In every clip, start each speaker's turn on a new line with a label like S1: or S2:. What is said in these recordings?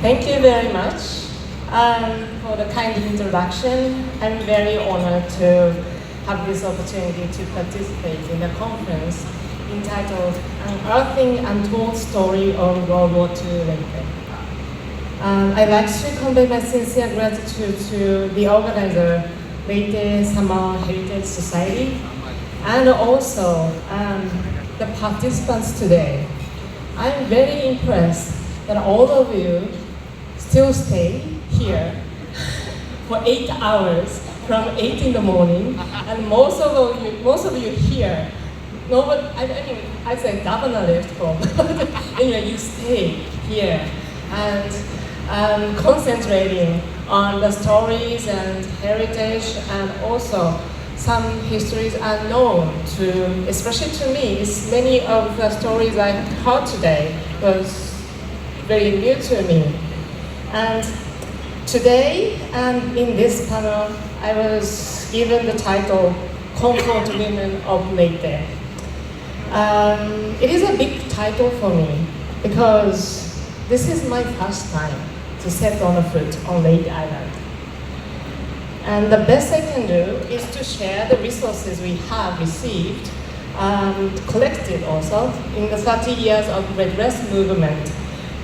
S1: Thank you very much for the kind introduction. I'm very honored to have this opportunity to participate in the conference entitled Unearthing Untold Story of World War II Later. I'd like to convey my sincere gratitude to the organizer, Leyte Summer Heritage Society, and also the participants today. I'm very impressed that all of you still stay here for 8 hours from 8 in the morning, and most of you here, nobody, I say governor left home. Anyway, you stay here and concentrating on the stories and heritage, and also some histories unknown to, especially to me. Many of the stories I heard today was very new to me. And today, in this panel, I was given the title Comfort Women of Leyte. It is a big title for me because this is my first time to set on a foot on Leyte Island. And the best I can do is to share the resources we have received, collected also in the 30 years of redress movement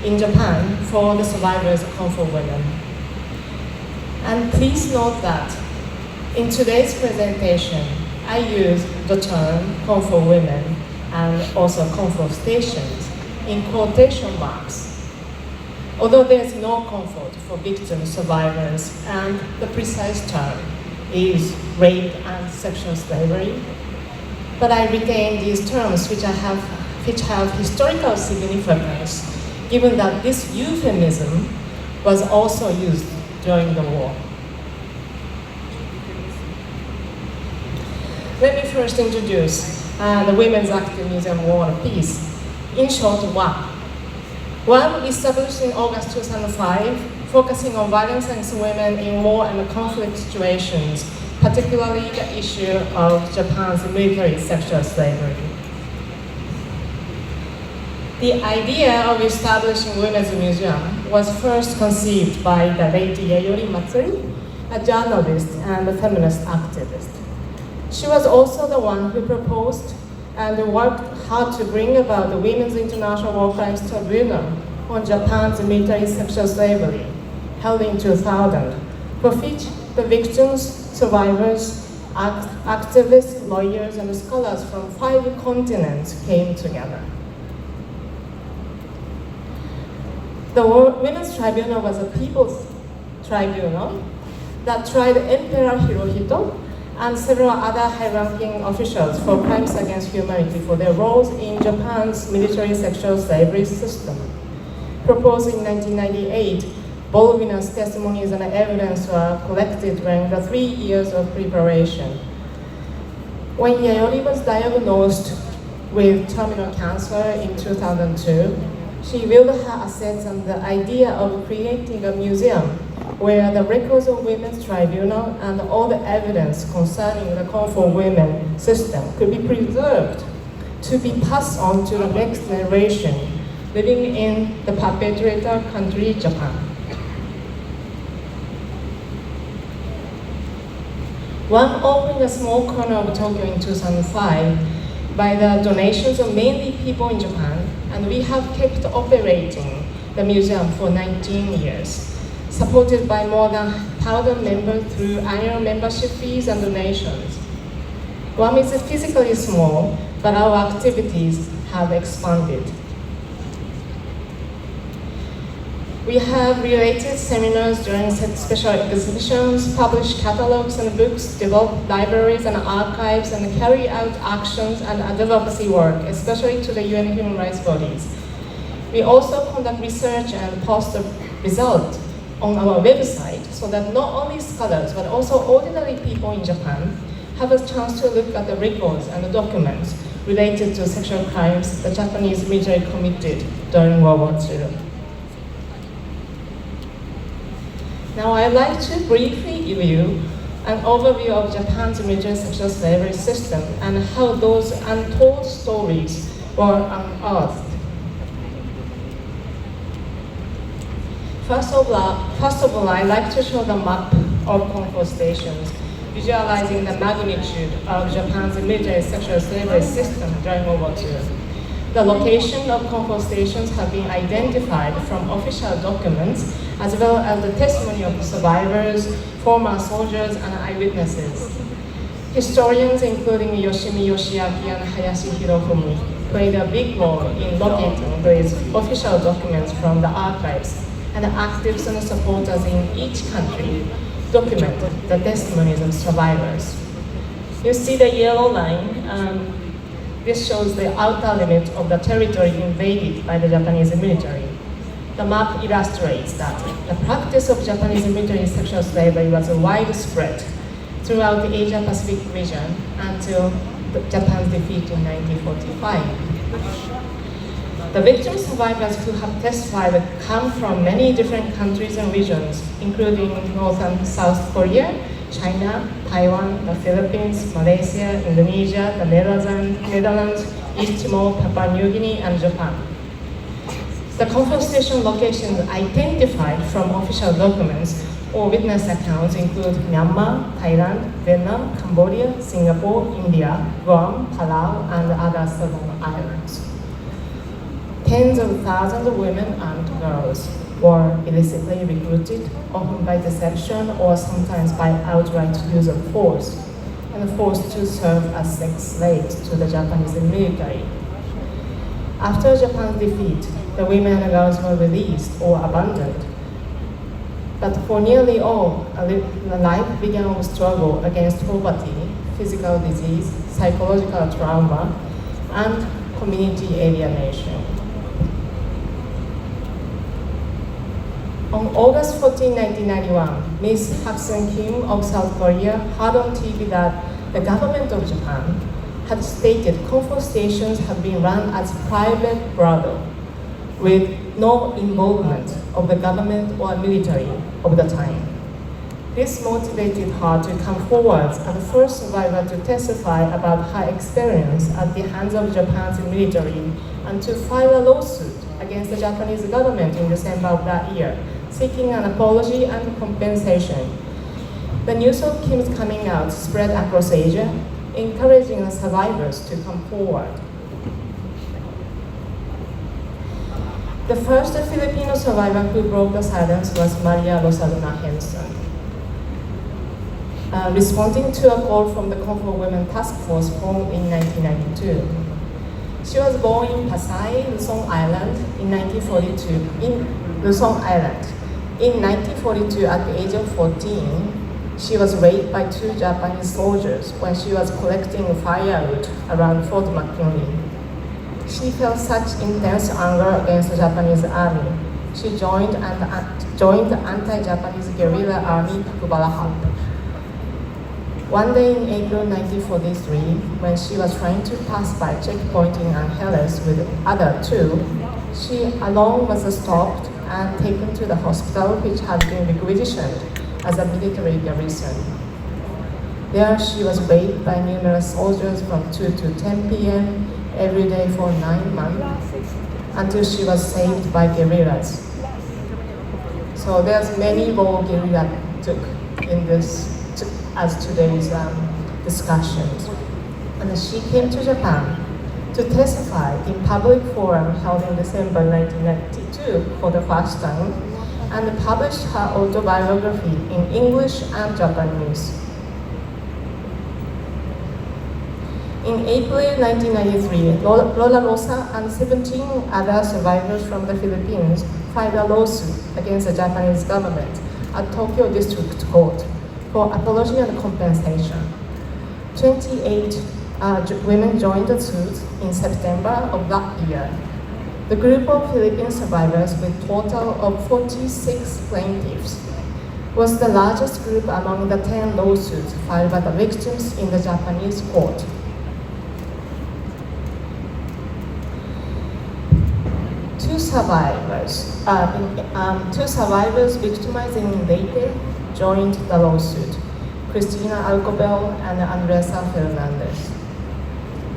S1: in Japan for the survivors of comfort women. And please note that in today's presentation, I use the term comfort women and also comfort stations in quotation marks. Although there's no comfort for victim survivors, and the precise term is rape and sexual slavery, but I retain these terms which have historical significance, given that this euphemism was also used during the war. Let me first introduce the Women's Active Museum War and Peace. In short, WAP. WAP established in August 2005, focusing on violence against women in war and conflict situations, particularly the issue of Japan's military sexual slavery. The idea of establishing Women's Museum was first conceived by the late Yayori Matsuri, a journalist and a feminist activist. She was also the one who proposed and worked hard to bring about the Women's International War Crimes Tribunal on Japan's military sexual slavery, held in 2000, for which the victims, survivors, activists, lawyers, and scholars from 5 continents came together. The Women's Tribunal was a people's tribunal that tried Emperor Hirohito and several other high-ranking officials for crimes against humanity for their roles in Japan's military sexual slavery system. Proposed in 1998, voluminous testimonies and evidence were collected during the 3 years of preparation. When Yayori was diagnosed with terminal cancer in 2002, she willed her assets and the idea of creating a museum where the records of Women's Tribunal and all the evidence concerning the comfort women system could be preserved to be passed on to the next generation living in the perpetrator country, Japan. WAM opened a small corner of Tokyo in 2005 by the donations of mainly people in Japan, and we have kept operating the museum for 19 years, supported by more than 1,000 members through annual membership fees and donations. WAM is physically small, but our activities have expanded. We have related seminars during special exhibitions, published catalogs and books, developed libraries and archives, and carry out actions and advocacy work, especially to the UN human rights bodies. We also conduct research and post the result on our website so that not only scholars but also ordinary people in Japan have a chance to look at the records and the documents related to sexual crimes the Japanese military committed during World War II. Now I'd like to briefly give you an overview of Japan's military sexual slavery system and how those untold stories were unearthed. First of all, I'd like to show the map of comfort stations, visualizing the magnitude of Japan's military sexual slavery system during World War II. The location of comfort stations have been identified from official documents, as well as the testimony of survivors, former soldiers, and eyewitnesses. Historians, including Yoshimi Yoshiaki and Hayashi Hirofumi, played a big role in locating these official documents from the archives, and activists and supporters in each country documented the testimonies of survivors. You see the yellow line. This shows the outer limit of the territory invaded by the Japanese military. The map illustrates that the practice of Japanese military sexual slavery was widespread throughout the Asia-Pacific region until Japan's defeat in 1945. The victim survivors who have testified come from many different countries and regions, including North and South Korea, China, Taiwan, the Philippines, Malaysia, Indonesia, the Netherlands, East Timor, Papua New Guinea, and Japan. The comfort station locations identified from official documents or witness accounts include Myanmar, Thailand, Vietnam, Cambodia, Singapore, India, Guam, Palau, and other southern islands. Tens of thousands of women and girls were illicitly recruited, often by deception or sometimes by outright use of force, and forced to serve as sex slaves to the Japanese military. After Japan's defeat, the women and girls were released or abandoned. But for nearly all, life began with struggle against poverty, physical disease, psychological trauma, and community alienation. On August 14, 1991, Ms. Hak-sun Kim of South Korea heard on TV that the government of Japan had stated comfort stations had been run as private brothel with no involvement of the government or military of the time. This motivated her to come forward as the first survivor to testify about her experience at the hands of Japan's military and to file a lawsuit against the Japanese government in December of that year, seeking an apology and compensation. The news of Kim's coming out spread across Asia, encouraging the survivors to come forward. The first Filipino survivor who broke the silence was Maria Rosalina Henson. Responding to a call from the Comfort Women Task Force formed in 1992. She was born in Pasay, Luzon Island in 1942. In 1942, at the age of 14, she was raped by 2 Japanese soldiers when she was collecting firewood around Fort McKinley. She felt such intense anger against the Japanese army. She joined the anti-Japanese guerrilla army Takubara Hub. One day in April 1943, when she was trying to pass by checkpoint in Angeles with the other 2, she alone was stopped and taken to the hospital, which had been requisitioned as a military garrison. There she was raped by numerous soldiers from 2 to 10 p.m. every day for 9 months until she was saved by guerrillas. So there's many role guerrilla took in this as today's discussions. And she came to Japan to testify in public forum held in December 1992 for the first time, and published her autobiography in English and Japanese. In April 1993, Lola Rosa and 17 other survivors from the Philippines filed a lawsuit against the Japanese government at Tokyo District Court for apology and compensation. 28 women joined the suit in September of that year. The group of Philippine survivors, with a total of 46 plaintiffs, was the largest group among the 10 lawsuits filed by the victims in the Japanese court. Two survivors victimized in Leyte joined the lawsuit: Cristina Alcobel and Andresa Fernandez.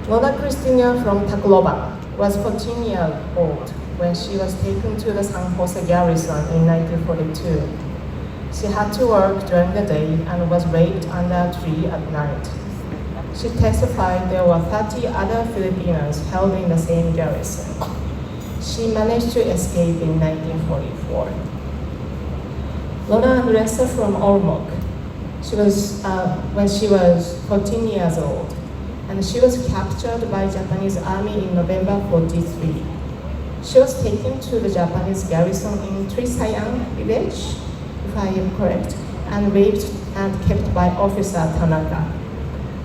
S1: Lola Cristina from Tacloban was 14 years old when she was taken to the San Jose garrison in 1942. She had to work during the day and was raped under a tree at night. She testified there were 30 other Filipinos held in the same garrison. She managed to escape in 1944. Lona Andressa from Ormoc. She was when she was 14 years old, and she was captured by Japanese army in November 43. She was taken to the Japanese garrison in Trisayang village, if I am correct, and raped and kept by officer Tanaka.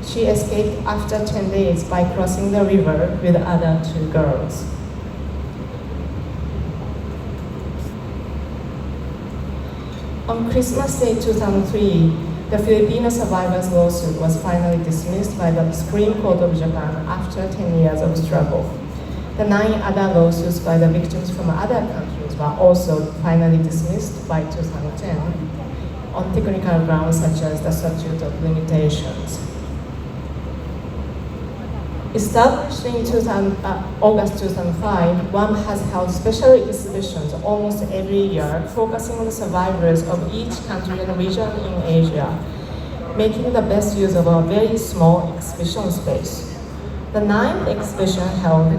S1: She escaped after 10 days by crossing the river with the other two girls. On Christmas Day 2003, the Filipino survivors' lawsuit was finally dismissed by the Supreme Court of Japan after 10 years of struggle. The 9 other lawsuits by the victims from other countries were also finally dismissed by 2010 on technical grounds such as the statute of limitations. Established in August 2005, WAM has held special exhibitions almost every year, focusing on the survivors of each country and region in Asia, making the best use of a very small exhibition space. The 9th exhibition held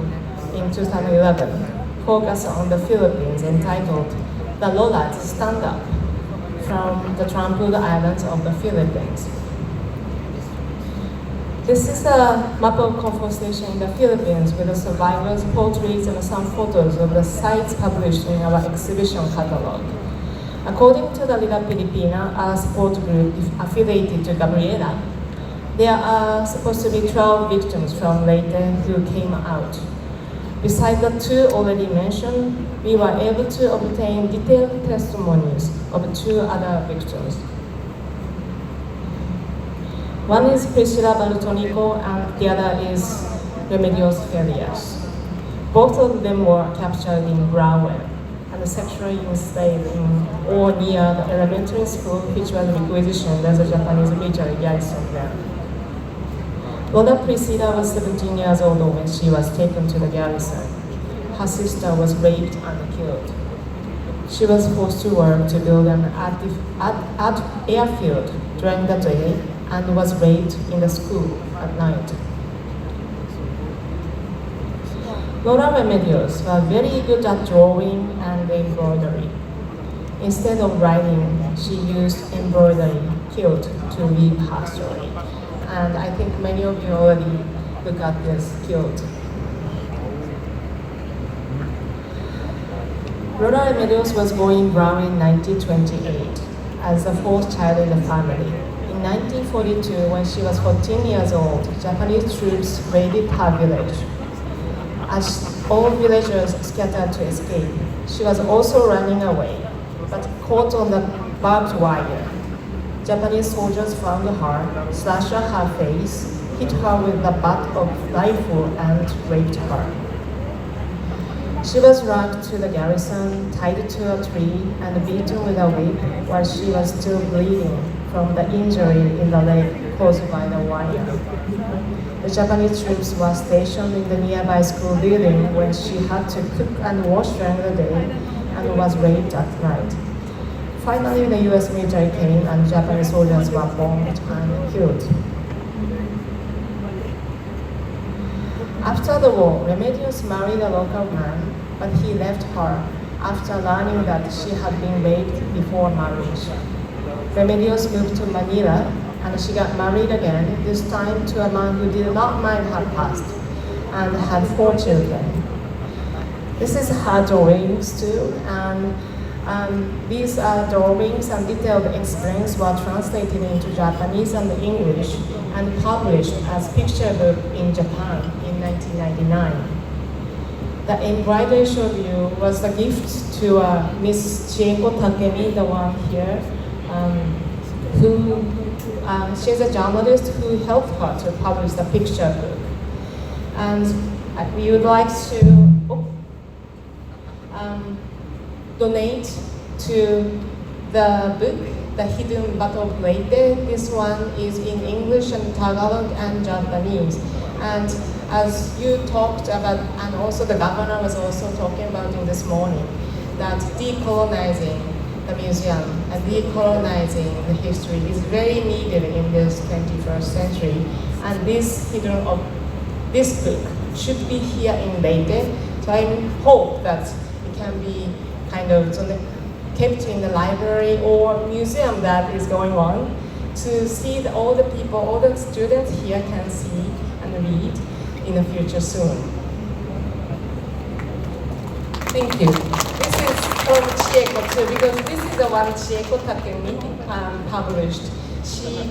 S1: in 2011 focused on the Philippines, entitled "The Lolas Stand Up" from the trampled islands of the Philippines. This is a map of comfort station in the Philippines with the survivors' portraits and some photos of the sites published in our exhibition catalog. According to the Liga Filipina, our support group affiliated to Gabriela, there are supposed to be 12 victims from Leyte who came out. Besides the 2 already mentioned, we were able to obtain detailed testimonies of 2 other victims. One is Priscilla Baltonico and the other is Remedios Felias. Both of them were captured in Brown and sexually enslaved in or near the elementary school, which was requisitioned as a Japanese military garrison there. Lola Priscilla was 17 years old when she was taken to the garrison. Her sister was raped and killed. She was forced to work to build an airfield during the day and was raped in the school at night. Laura Remedios was very good at drawing and embroidery. Instead of writing, she used embroidery quilt to weave her story. And I think many of you already look at this quilt. Laura Remedios was born in Brown in 1928 as the 4th child in the family. In 1942, when she was 14 years old, Japanese troops raided her village. As all villagers scattered to escape, she was also running away, but caught on the barbed wire. Japanese soldiers found her, slashed her face, hit her with the butt of rifle, and raped her. She was dragged to the garrison, tied to a tree, and beaten with a whip while she was still bleeding from the injury in the leg caused by the wire. The Japanese troops were stationed in the nearby school building when she had to cook and wash during the day and was raped at night. Finally, the US military came and Japanese soldiers were bombed and killed. After the war, Remedios married a local man, but he left her after learning that she had been raped before marriage. Remedios moved to Manila and she got married again, this time to a man who did not mind her past and had 4 children. This is her drawings too, and these drawings and detailed explains were translated into Japanese and English and published as picture book in Japan in 1999. The embroidery show you was a gift to Miss Chieko Takemi, the one here, she's a journalist who helped her to publish the picture book. And we would like to donate to the book, The Hidden Battle of Leyte. This one is in English and Tagalog and Japanese. And as you talked about, and also the governor was also talking about in this morning, that decolonizing the museum and decolonizing the history is very needed in this 21st century. And this book should be here in Leyte. So I hope that it can be kind of kept in the library or museum that is going on to see that all the people, all the students here can see and read in the future soon. Thank you. This is from Chieko too, because this is the one Chieko Takemi published. She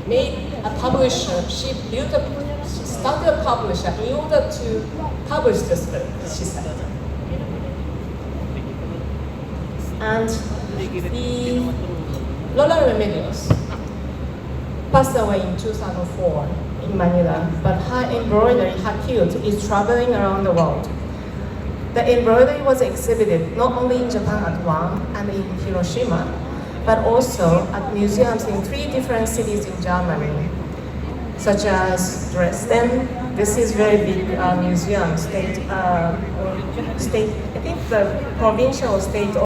S1: made a publisher. She started a publisher in order to publish this book, she said. And the Lola Remedios passed away in 2004 in Manila, but her embroidery, her quilt, is traveling around the world. The embroidery was exhibited not only in Japan at Guam and in Hiroshima, but also at museums in 3 different cities in Germany, such as Dresden. This is very big museum, I think the provincial state